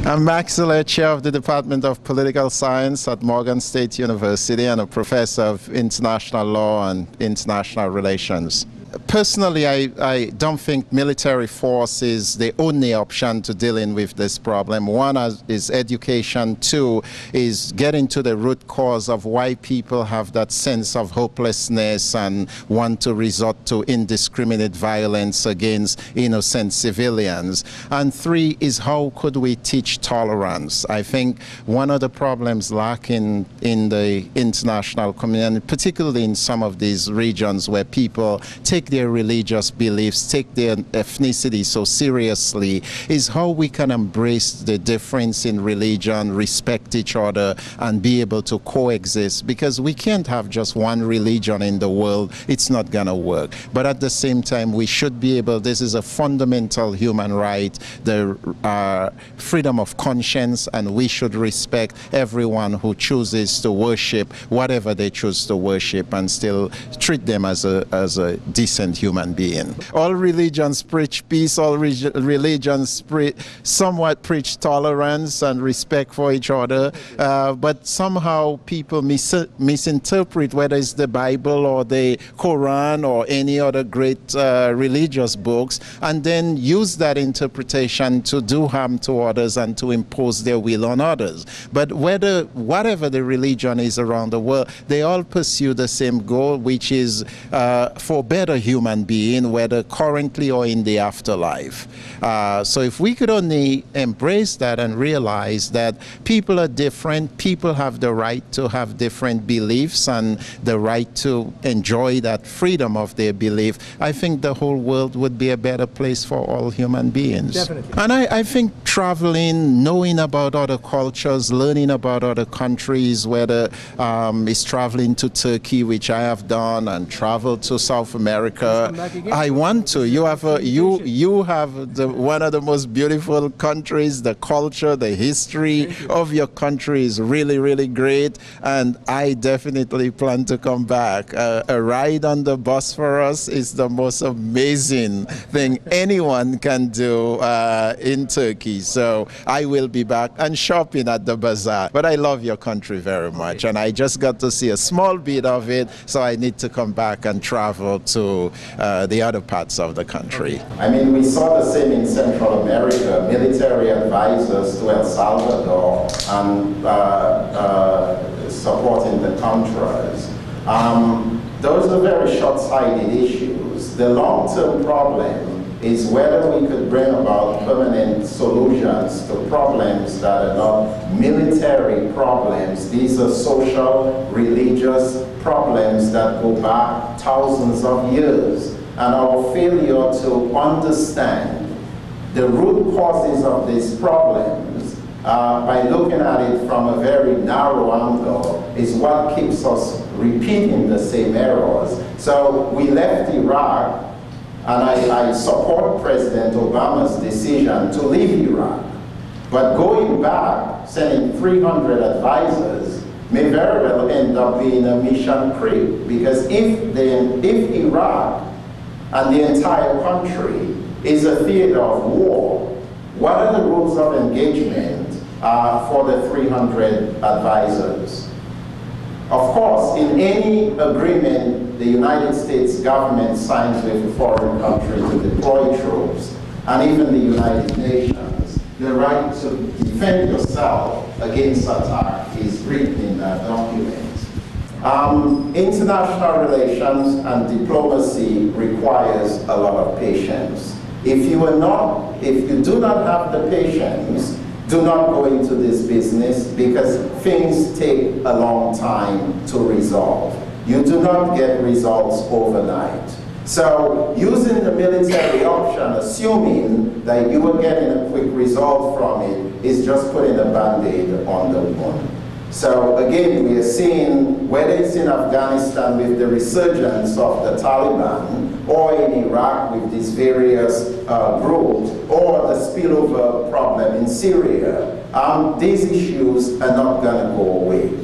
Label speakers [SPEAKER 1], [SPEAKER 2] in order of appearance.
[SPEAKER 1] I'm Max Hilaire, Chair of the Department of Political Science at Morgan State University and a professor of international law and international relations. Personally, I don't think military force is the only option to dealing with this problem. One is education. Two is getting to the root cause of why people have that sense of hopelessness and want to resort to indiscriminate violence against innocent civilians. And three is how could we teach tolerance? I think one of the problems lacking in the international community, particularly in some of these regions where people take their religious beliefs, take their ethnicity so seriously, is how we can embrace the difference in religion, respect each other, and be able to coexist, because we can't have just one religion in the world. It's not going to work. But at the same time, we should be able, this is a fundamental human right, the freedom of conscience, and we should respect everyone who chooses to worship whatever they choose to worship and still treat them as a decent human being. All religions preach peace, all religions somewhat preach tolerance and respect for each other, but somehow people misinterpret whether it's the Bible or the Quran or any other great religious books, and then use that interpretation to do harm to others and to impose their will on others. But whatever the religion is around the world, they all pursue the same goal, which is for better human being, whether currently or in the afterlife. So if we could only embrace that and realize that people are different, people have the right to have different beliefs and the right to enjoy that freedom of their belief, I think the whole world would be a better place for all human beings.
[SPEAKER 2] Definitely.
[SPEAKER 1] And I think traveling, knowing about other cultures, learning about other countries, whether it's traveling to Turkey, which I have done, and travel to South America. I want to. You have one of the most beautiful countries. The culture, the history of your country is really, really great, and I definitely plan to come back. A ride on the bus for us is the most amazing thing anyone can do in Turkey. So I will be back and shopping at the bazaar. But I love your country very much, and I just got to see a small bit of it, so I need to come back and travel to the other parts of the country. I mean, we saw the same in Central America, military advisors to El Salvador and supporting the Contras. Those are very short-sighted issues. The long-term problem is whether we could bring about permanent solutions to problems that are not military problems. These are social, religious problems that go back thousands of years. And our failure to understand the root causes of these problems by looking at it from a very narrow angle is what keeps us repeating the same errors. So we left Iraq, and I support President Obama's decision to leave Iraq. But going back, sending 300 advisors may very well end up being a mission creep, because if Iraq and the entire country is a theater of war, what are the rules of engagement for the 300 advisors? Of course, in any agreement the United States government signs with a foreign country to deploy troops, and even the United Nations, the right to defend yourself against attack is written in that document. International relations and diplomacy requires a lot of patience. If you do not have the patience, do not go into this business, because things take a long time to resolve. You do not get results overnight. So using the military option, assuming that you are getting a quick result from it, is just putting a band-aid on the wound. So again, we are seeing, whether it's in Afghanistan with the resurgence of the Taliban, or in Iraq with these various groups, or the spillover problem in Syria, these issues are not going to go away.